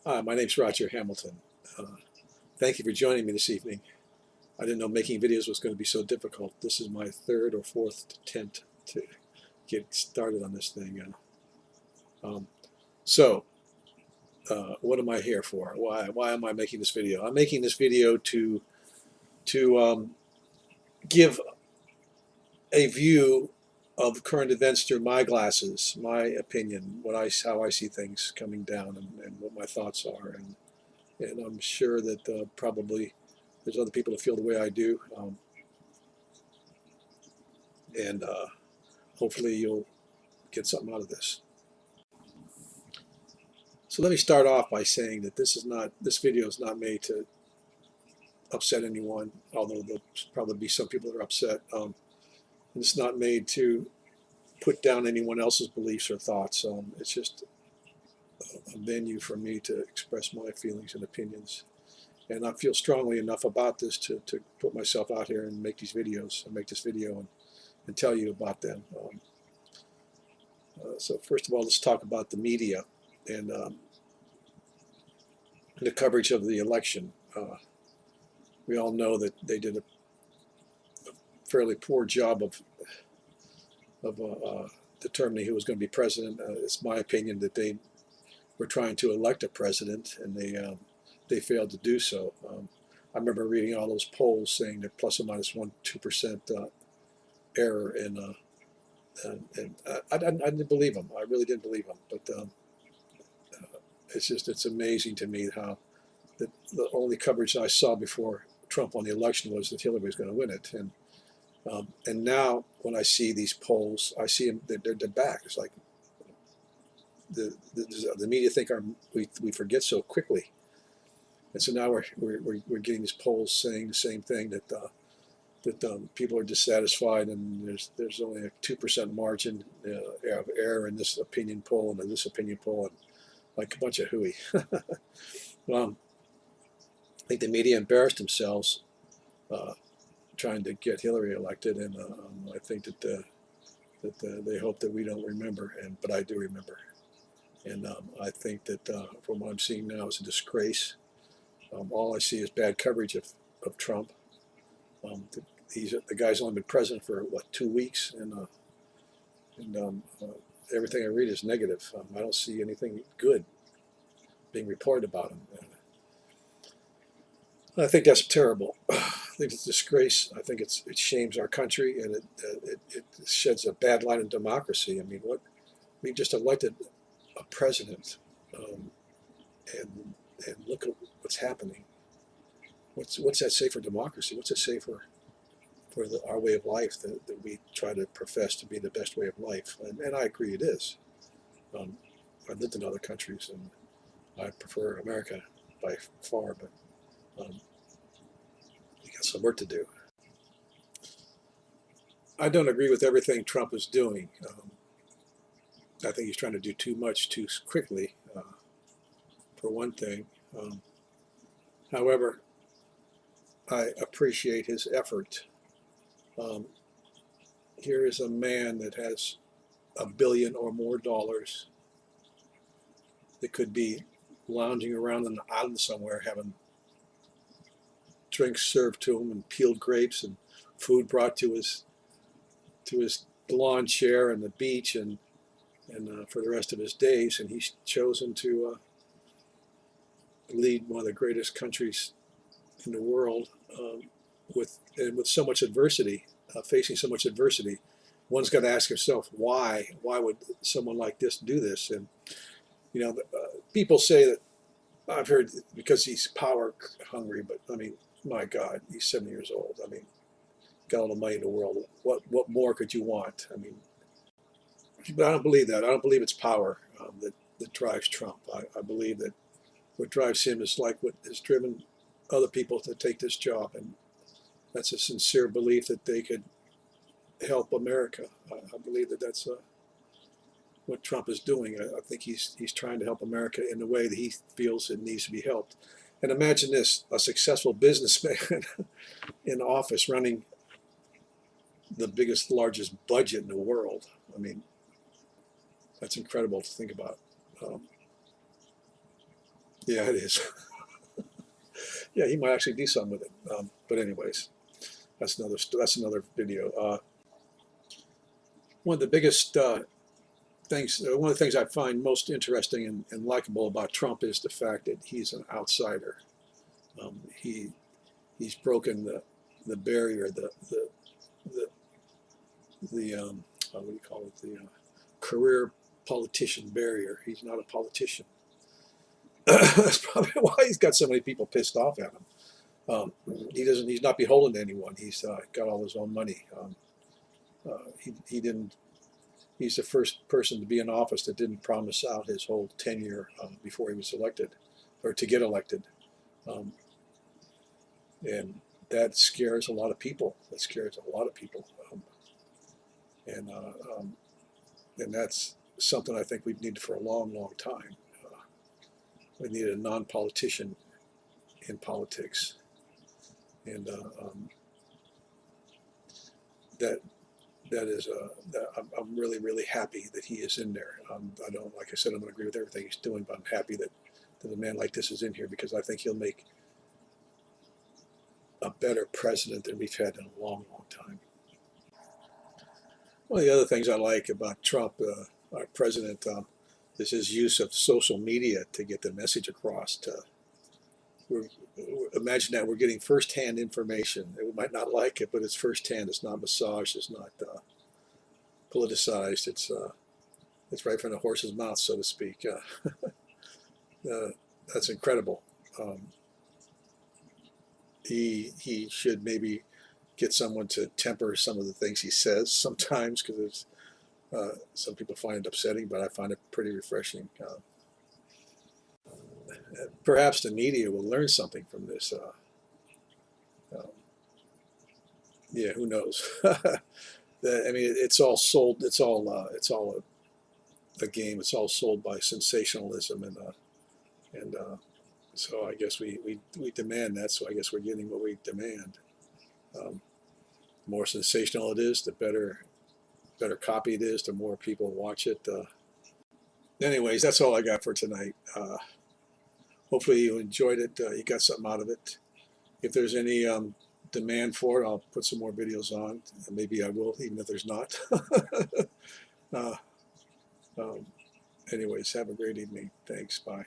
Hi, my name's Roger Hamilton. Thank you for joining me this evening. I didn't know making videos was going to be so difficult. This is my third or fourth attempt to get started on this thing. Um, so, what am I here for? Why am I making this video? I'm making this video to give a view of current events through my glasses, my opinion, how I see things coming down, and what my thoughts are, and I'm sure that probably there's other people that feel the way I do, and hopefully you'll get something out of this. So let me start off by saying that this video is not made to upset anyone, although there'll probably be some people that are upset. It's not made to put down anyone else's beliefs or thoughts. It's just a venue for me to express my feelings and opinions. And I feel strongly enough about this to put myself out here and make these videos, and make this video and tell you about them. So first of all, let's talk about the media and the coverage of the election. We all know that they did a fairly poor job of determining who was going to be president. It's my opinion that they were trying to elect a president, and they failed to do so. I remember reading all those polls saying that plus or minus 1-2% error, and I didn't believe them. I really didn't believe them. But it's amazing to me how the only coverage I saw before Trump won the election was that Hillary was going to win it, and now when I see these polls, I see them, they're back. It's like the media think we forget so quickly, and so now we're getting these polls saying the same thing, that people are dissatisfied, and there's only a 2% margin of error in this opinion poll and in this opinion poll, and like a bunch of hooey. I think the media embarrassed themselves trying to get Hillary elected, and I think that they hope that we don't remember, but I do remember, and I think that from what I'm seeing now is a disgrace. All I see is bad coverage of Trump. The guy's only been president for what, 2 weeks, and everything I read is negative. I don't see anything good being reported about him. I think that's terrible. I think it's a disgrace. I think it shames our country, and it sheds a bad light on democracy. I mean, we've just elected a president, and look at what's happening. What's that say for democracy? What's it say for our way of life that we try to profess to be the best way of life? And I agree it is. I've lived in other countries, and I prefer America by far, but we got some work to do. I don't agree with everything Trump is doing. I think he's trying to do too much too quickly, for one thing. However, I appreciate his effort. Here is a man that has $1 billion or more that could be lounging around on an island somewhere, having drinks served to him and peeled grapes and food brought to his lawn chair and the beach, and for the rest of his days. And he's chosen to lead one of the greatest countries in the world, with so much adversity, facing so much adversity. One's got to ask himself, why would someone like this do this? And people say that, I've heard, because he's power hungry, but I mean, my God, he's 70 years old. I mean, got all the money in the world. What more could you want? I mean, but I don't believe that. I don't believe it's power that drives Trump. I believe that what drives him is like what has driven other people to take this job, and that's a sincere belief that they could help America. I believe that that's what Trump is doing. I think he's trying to help America in the way that he feels it needs to be helped. And imagine this: a successful businessman in office running the largest budget in the world. I mean, that's incredible to think about. Yeah, it is. Yeah, he might actually do something with it. But anyways, that's another video. One of the biggest things, one of the things I find most interesting and likable about Trump is the fact that he's an outsider. He's broken the barrier, the what do you call it, the career politician barrier. He's not a politician. That's probably why he's got so many people pissed off at him. He's not beholden to anyone. He's got all his own money. He didn't. He's the first person to be in office that didn't promise out his whole tenure before he was elected, or to get elected, and that scares a lot of people. That scares a lot of people, and that's something I think we've needed for a long, long time. We needed a non-politician in politics, and that is I'm really, really happy that he is in there. I don't, like I said, I don't agree with everything he's doing, but I'm happy that a man like this is in here, because I think he'll make a better president than we've had in a long, long time. One of the other things I like about Trump, our president, is his use of social media to get the message across. Imagine that we're getting firsthand information. We might not like it, but it's firsthand. It's not massaged. It's not politicized. It's right from the horse's mouth, so to speak. That's incredible. He should maybe get someone to temper some of the things he says sometimes, because some people find it upsetting, but I find it pretty refreshing. Perhaps the media will learn something from this. Yeah, who knows? I mean, it's all sold. It's all a game. It's all sold by sensationalism, and so I guess we demand that. So I guess we're getting what we demand. The more sensational it is, the better copy it is. The more people watch it. Anyways, that's all I got for tonight. Hopefully you enjoyed it. You got something out of it. If there's any demand for it, I'll put some more videos on. Maybe I will, even if there's not. Anyways, have a great evening. Thanks. Bye.